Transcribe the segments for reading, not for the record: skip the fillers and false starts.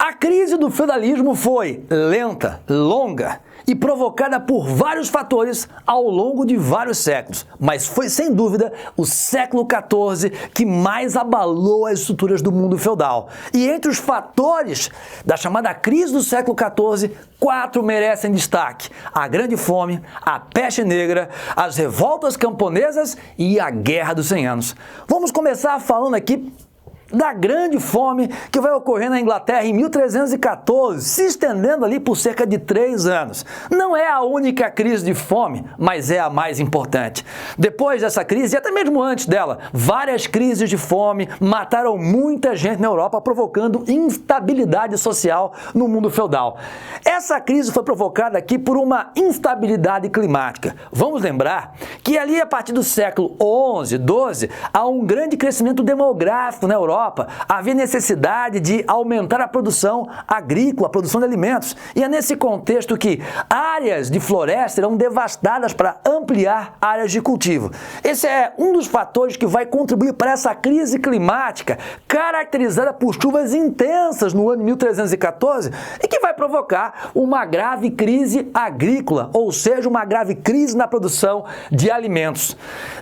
A crise do feudalismo foi lenta, longa e provocada por vários fatores ao longo de vários séculos, mas foi sem dúvida o século XIV que mais abalou as estruturas do mundo feudal. E entre os fatores da chamada crise do século XIV, 4 merecem destaque: a Grande Fome, a Peste Negra, as revoltas camponesas e a Guerra dos 100 Anos. Vamos começar falando aqui da Grande Fome, que vai ocorrer na Inglaterra em 1314, se estendendo ali por cerca de 3 anos. Não é a única crise de fome, mas é a mais importante. Depois dessa crise, e até mesmo antes dela, várias crises de fome mataram muita gente na Europa, provocando instabilidade social no mundo feudal. Essa crise foi provocada aqui por uma instabilidade climática. Vamos lembrar que ali, a partir do século XI, XII, há um grande crescimento demográfico na Europa. Havia necessidade de aumentar a produção agrícola, a produção de alimentos. E é nesse contexto que áreas de floresta serão devastadas para ampliar áreas de cultivo. Esse é um dos fatores que vai contribuir para essa crise climática, caracterizada por chuvas intensas no ano de 1314 e que vai provocar uma grave crise agrícola, ou seja, uma grave crise na produção de alimentos.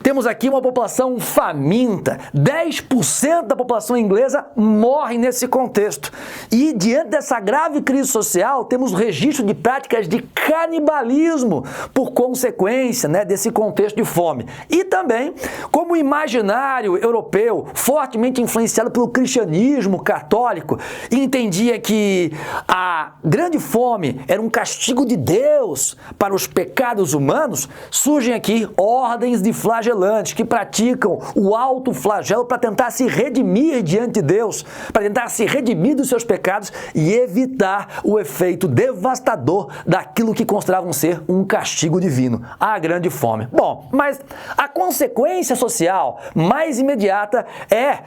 Temos aqui uma população faminta, 10% da população inglesa morre nesse contexto. E diante dessa grave crise social, temos registro de práticas de canibalismo por consequência, desse contexto de fome. E também, como o imaginário europeu, fortemente influenciado pelo cristianismo católico, entendia que a grande fome era um castigo de Deus para os pecados humanos, surgem aqui ordens de flagelantes que praticam o autoflagelo para tentar se redimir diante de Deus, para tentar se redimir dos seus pecados e evitar o efeito devastador daquilo que consideravam ser um castigo divino, a grande fome. Bom, mas a consequência social mais imediata é,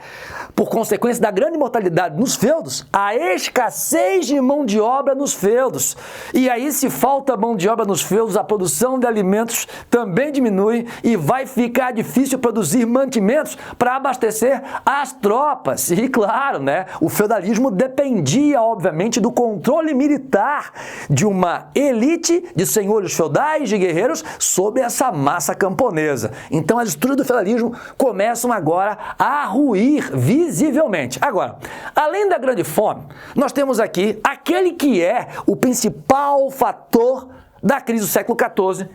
por consequência da grande mortalidade nos feudos, a escassez de mão de obra nos feudos. E aí, se falta mão de obra nos feudos, a produção de alimentos também diminui e vai ficar difícil produzir mantimentos para abastecer as tropas. E claro, o feudalismo dependia, obviamente, do controle militar de uma elite de senhores feudais, de guerreiros, sobre essa massa camponesa. Então, as estruturas do feudalismo começam agora a ruir visivelmente. Agora, além da grande fome, nós temos aqui aquele que é o principal fator da crise do século XIV,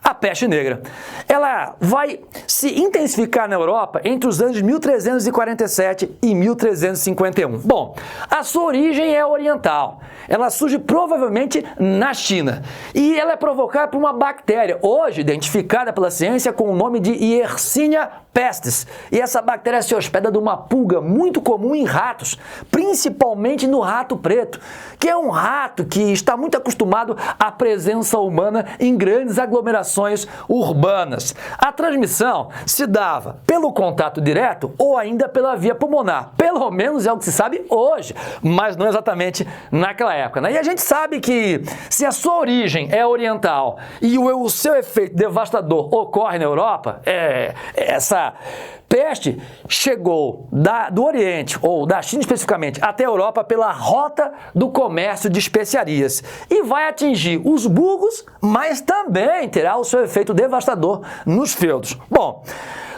a Peste Negra. Ela vai se intensificar na Europa entre os anos de 1347 e 1351. Bom, a sua origem é oriental. Ela surge provavelmente na China. E ela é provocada por uma bactéria, hoje identificada pela ciência com o nome de Yersinia pestis. E essa bactéria se hospeda de uma pulga muito comum em ratos, principalmente no rato preto, que é um rato que está muito acostumado à presença humana em grandes aglomerações urbanas. A transmissão se dava pelo contato direto ou ainda pela via pulmonar. Pelo menos é o que se sabe hoje, mas não exatamente naquela época. E a gente sabe que se a sua origem é oriental e o seu efeito devastador ocorre na Europa, essa peste chegou do Oriente, ou da China especificamente, até a Europa pela rota do comércio de especiarias e vai atingir os burgos, mas também terá o seu efeito devastador nos feudos. Bom,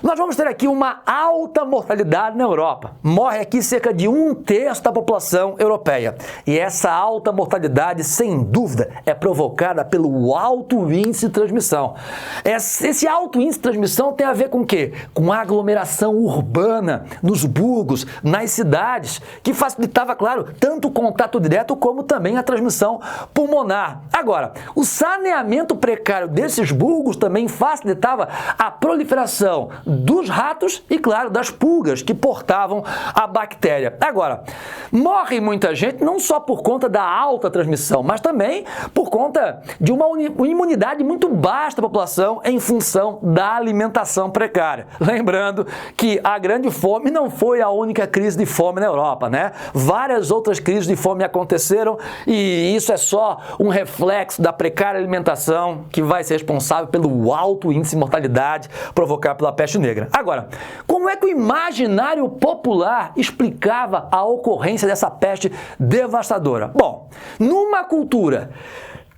nós vamos ter aqui uma alta mortalidade na Europa. Morre aqui cerca de 1/3 da população europeia. E essa alta mortalidade, sem dúvida, é provocada pelo alto índice de transmissão. Esse alto índice de transmissão tem a ver com o quê? Com a aglomeração urbana, nos burgos, nas cidades, que facilitava, claro, tanto o contato direto como também a transmissão pulmonar. Agora, o saneamento precário desses burgos também facilitava a proliferação dos ratos e, claro, das pulgas que portavam a bactéria. Agora, morre muita gente não só por conta da alta transmissão, mas também por conta de uma imunidade muito baixa da população em função da alimentação precária. Lembrando que a grande fome não foi a única crise de fome na Europa, Várias outras crises de fome aconteceram e isso é só um reflexo da precária alimentação que vai ser responsável pelo alto índice de mortalidade provocado pela peste peste negra. Agora, como é que o imaginário popular explicava a ocorrência dessa peste devastadora? Bom, numa cultura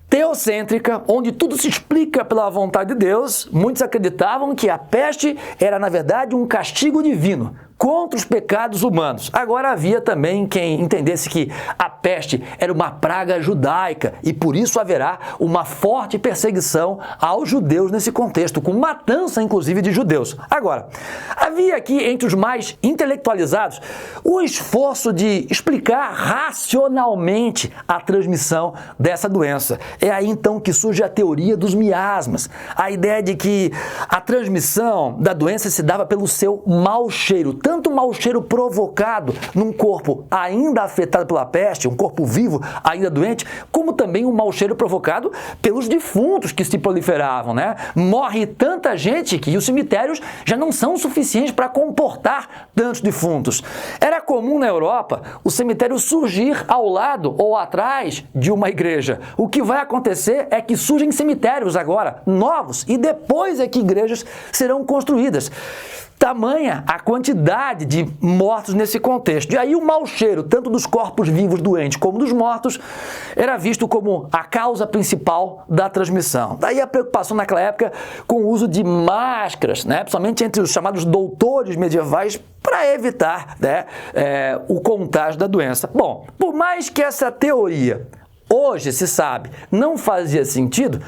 teocêntrica, onde tudo se explica pela vontade de Deus, muitos acreditavam que a peste era, na verdade, um castigo divino contra os pecados humanos. Agora havia também quem entendesse que a peste era uma praga judaica e por isso haverá uma forte perseguição aos judeus nesse contexto, com matança inclusive de judeus. Agora, havia aqui entre os mais intelectualizados o esforço de explicar racionalmente a transmissão dessa doença. É aí então que surge a teoria dos miasmas, a ideia de que a transmissão da doença se dava pelo seu mau cheiro, tanto o mau cheiro provocado num corpo ainda afetado pela peste, um corpo vivo ainda doente, como também o mau cheiro provocado pelos defuntos que se proliferavam, né? Morre tanta gente que os cemitérios já não são suficientes para comportar tantos defuntos. Era comum na Europa o cemitério surgir ao lado ou atrás de uma igreja. O que vai acontecer é que surgem cemitérios agora, novos, e depois é que igrejas serão construídas. Tamanha a quantidade de mortos nesse contexto. E aí o mau cheiro, tanto dos corpos vivos doentes como dos mortos, era visto como a causa principal da transmissão. Daí a preocupação naquela época com o uso de máscaras, né? Principalmente entre os chamados doutores medievais, para evitar, né, o contágio da doença. Bom, por mais que essa teoria, hoje se sabe, não fazia sentido,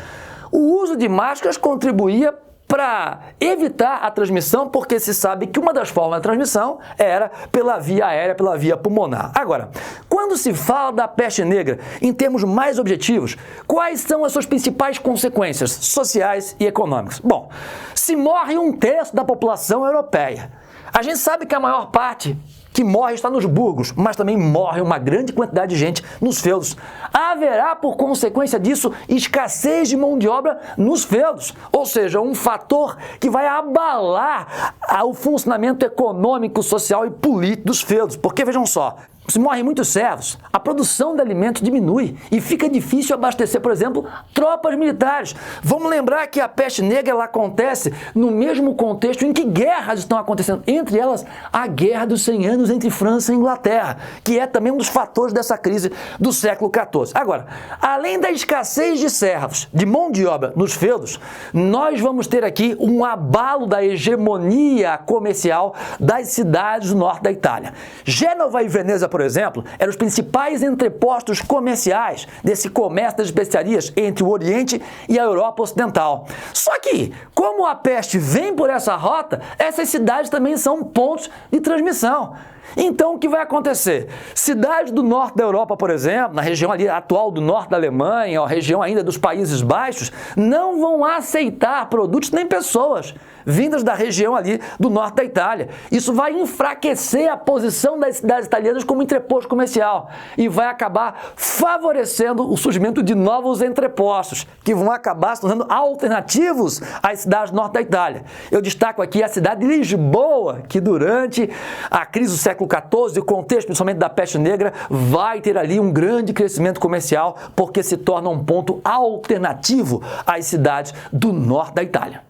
o uso de máscaras contribuía para evitar a transmissão, porque se sabe que uma das formas da transmissão era pela via aérea, pela via pulmonar. Agora, quando se fala da peste negra, em termos mais objetivos, quais são as suas principais consequências sociais e econômicas? Bom, se morre 1/3 da população europeia, a gente sabe que a maior parte que morre está nos burgos, mas também morre uma grande quantidade de gente nos feudos. Haverá, por consequência disso, escassez de mão de obra nos feudos, ou seja, um fator que vai abalar o funcionamento econômico, social e político dos feudos, porque vejam só, se morrem muitos servos, a produção de alimentos diminui e fica difícil abastecer, por exemplo, tropas militares. Vamos lembrar que a peste negra ela acontece no mesmo contexto em que guerras estão acontecendo, entre elas a Guerra dos 100 Anos entre França e Inglaterra, que é também um dos fatores dessa crise do século XIV. Agora, além da escassez de servos, de mão de obra nos feudos, nós vamos ter aqui um abalo da hegemonia comercial das cidades do norte da Itália. Gênova e Veneza, por exemplo, eram os principais entrepostos comerciais desse comércio das especiarias entre o Oriente e a Europa Ocidental. Só que, como a peste vem por essa rota, essas cidades também são pontos de transmissão. Então, o que vai acontecer? Cidades do norte da Europa, por exemplo, na região ali atual do norte da Alemanha, ou região ainda dos Países Baixos, não vão aceitar produtos nem pessoas vindas da região ali do norte da Itália. Isso vai enfraquecer a posição das cidades italianas como entreposto comercial e vai acabar favorecendo o surgimento de novos entrepostos, que vão acabar se tornando alternativos às cidades do norte da Itália. Eu destaco aqui a cidade de Lisboa, que durante a crise do século XIV, o contexto principalmente da peste negra, vai ter ali um grande crescimento comercial, porque se torna um ponto alternativo às cidades do norte da Itália.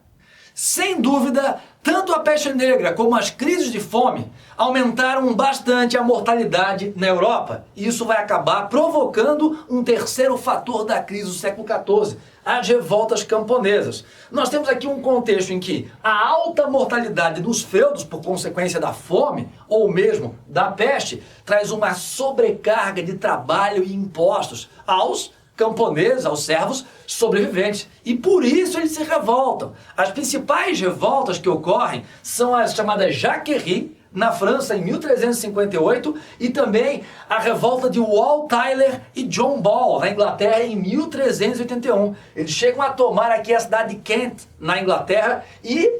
Sem dúvida, tanto a peste negra como as crises de fome aumentaram bastante a mortalidade na Europa. E isso vai acabar provocando um terceiro fator da crise do século XIV, as revoltas camponesas. Nós temos aqui um contexto em que a alta mortalidade nos feudos por consequência da fome ou mesmo da peste traz uma sobrecarga de trabalho e impostos aos camponeses, aos servos sobreviventes. E por isso eles se revoltam. As principais revoltas que ocorrem são as chamadas Jacquerie, na França em 1358, e também a revolta de Wall Tyler e John Ball, na Inglaterra, em 1381. Eles chegam a tomar aqui a cidade de Kent, na Inglaterra, e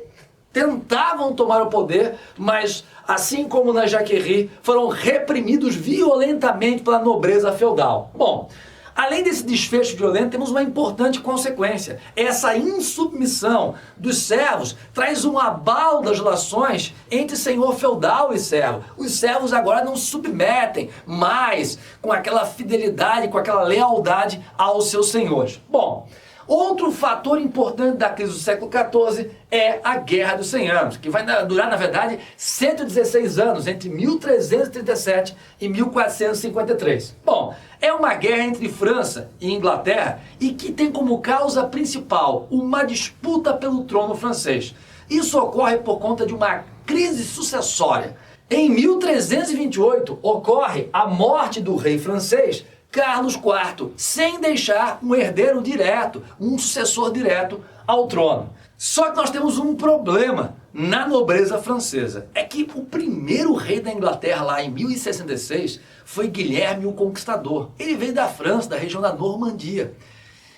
tentavam tomar o poder, mas, assim como na Jacquerie, foram reprimidos violentamente pela nobreza feudal. Bom, além desse desfecho violento, temos uma importante consequência. Essa insubmissão dos servos traz um abalo das relações entre senhor feudal e servo. Os servos agora não se submetem mais com aquela fidelidade, com aquela lealdade aos seus senhores. Bom, Outro fator importante da crise do século XIV é a Guerra dos 100 Anos, que vai durar, na verdade, 116 anos, entre 1337 e 1453. Bom, é uma guerra entre França e Inglaterra e que tem como causa principal uma disputa pelo trono francês. Isso ocorre por conta de uma crise sucessória. Em 1328 ocorre a morte do rei francês Carlos IV, sem deixar um herdeiro direto, um sucessor direto ao trono. Só que nós temos um problema na nobreza francesa. É que o primeiro rei da Inglaterra lá em 1066 foi Guilherme o Conquistador. Ele veio da França, da região da Normandia.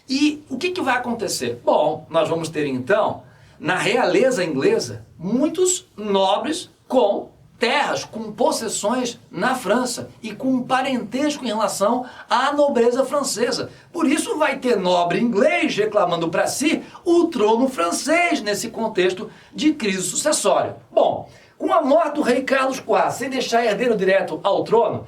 E o que vai acontecer? Bom, nós vamos ter então, na realeza inglesa, muitos nobres com terras, com possessões na França e com um parentesco em relação à nobreza francesa. Por isso vai ter nobre inglês reclamando para si o trono francês nesse contexto de crise sucessória. Bom, com a morte do rei Carlos IV, sem deixar herdeiro direto ao trono,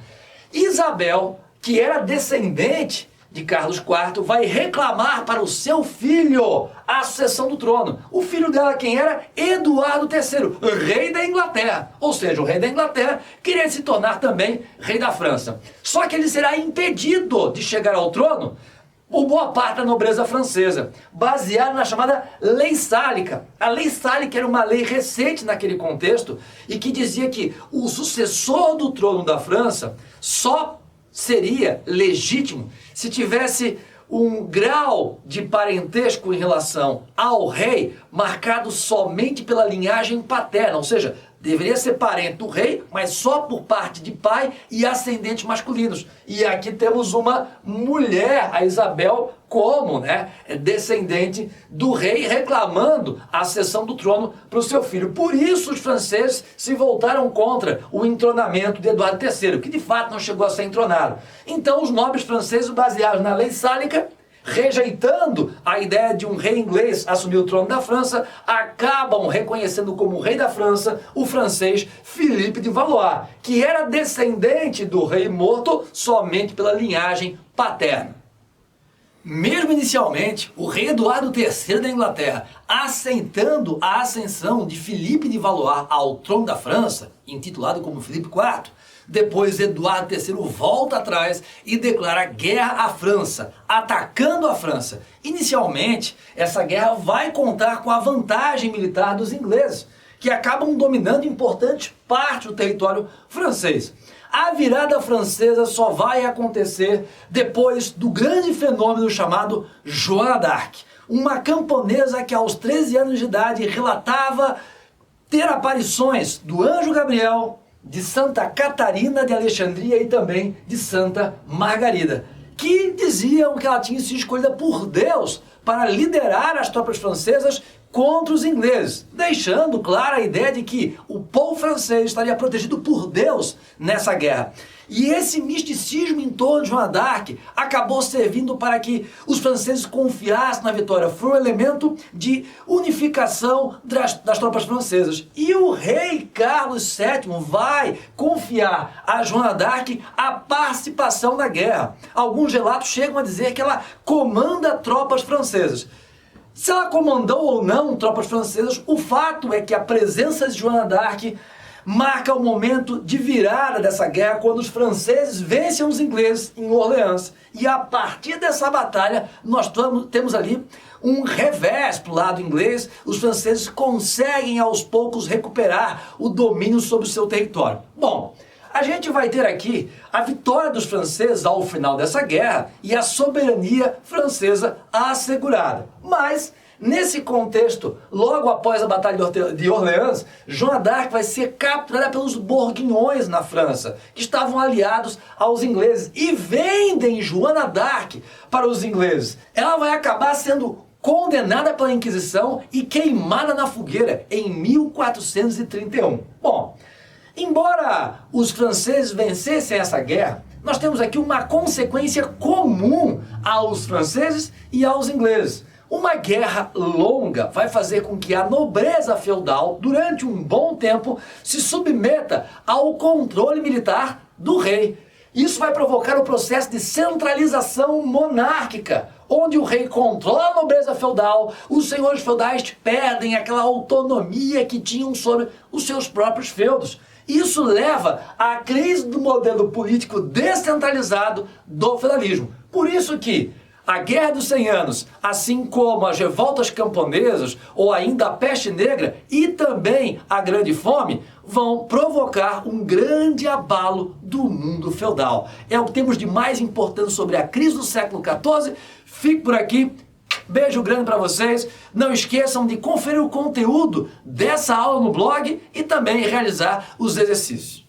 Isabel, que era descendente de Carlos IV, vai reclamar para o seu filho a sucessão do trono. O filho dela quem era? Eduardo III, rei da Inglaterra. Ou seja, o rei da Inglaterra queria se tornar também rei da França. Só que ele será impedido de chegar ao trono por boa parte da nobreza francesa, baseado na chamada Lei Sálica. A Lei Sálica era uma lei recente naquele contexto e que dizia que o sucessor do trono da França só seria legítimo se tivesse um grau de parentesco em relação ao rei marcado somente pela linhagem paterna, ou seja, deveria ser parente do rei, mas só por parte de pai e ascendentes masculinos. E aqui temos uma mulher, a Isabel, como descendente do rei, reclamando a cessão do trono para o seu filho. Por isso os franceses se voltaram contra o entronamento de Eduardo III, que de fato não chegou a ser entronado. Então os nobres franceses, baseados na Lei Sálica, rejeitando a ideia de um rei inglês assumir o trono da França, acabam reconhecendo como rei da França o francês Philippe de Valois, que era descendente do rei morto somente pela linhagem paterna. Mesmo inicialmente, o rei Eduardo III da Inglaterra, aceitando a ascensão de Philippe de Valois ao trono da França, intitulado como Philippe IV, depois Eduardo III volta atrás e declara guerra à França, atacando a França. Inicialmente, essa guerra vai contar com a vantagem militar dos ingleses, que acabam dominando importante parte do território francês. A virada francesa só vai acontecer depois do grande fenômeno chamado Joana d'Arc, uma camponesa que aos 13 anos de idade relatava ter aparições do anjo Gabriel, de Santa Catarina de Alexandria e também de Santa Margarida, que diziam que ela tinha sido escolhida por Deus para liderar as tropas francesas contra os ingleses, deixando clara a ideia de que o povo francês estaria protegido por Deus nessa guerra. E esse misticismo em torno de Joana d'Arc acabou servindo para que os franceses confiassem na vitória. Foi um elemento de unificação das tropas francesas. E o rei Carlos VII vai confiar a Joana d'Arc a participação na guerra. Alguns relatos chegam a dizer que ela comanda tropas francesas. Se ela comandou ou não tropas francesas, o fato é que a presença de Joana d'Arc marca o momento de virada dessa guerra, quando os franceses vencem os ingleses em Orleans. E a partir dessa batalha, nós temos ali um revés para o lado inglês. Os franceses conseguem aos poucos recuperar o domínio sobre o seu território. Bom, a gente vai ter aqui a vitória dos franceses ao final dessa guerra e a soberania francesa assegurada. Mas, nesse contexto, logo após a Batalha de Orleans, Joana d'Arc vai ser capturada pelos Borguinhões na França, que estavam aliados aos ingleses, e vendem Joana d'Arc para os ingleses. Ela vai acabar sendo condenada pela Inquisição e queimada na fogueira em 1431. Bom, embora os franceses vencessem essa guerra, nós temos aqui uma consequência comum aos franceses e aos ingleses. Uma guerra longa vai fazer com que a nobreza feudal, durante um bom tempo, se submeta ao controle militar do rei. Isso vai provocar o processo de centralização monárquica, onde o rei controla a nobreza feudal, os senhores feudais perdem aquela autonomia que tinham sobre os seus próprios feudos. Isso leva à crise do modelo político descentralizado do feudalismo. Por isso que a Guerra dos 100 Anos, assim como as revoltas camponesas, ou ainda a Peste Negra e também a Grande Fome, vão provocar um grande abalo do mundo feudal. É o que temos de mais importante sobre a crise do século XIV. Fique por aqui. Beijo grande para vocês. Não esqueçam de conferir o conteúdo dessa aula no blog e também realizar os exercícios.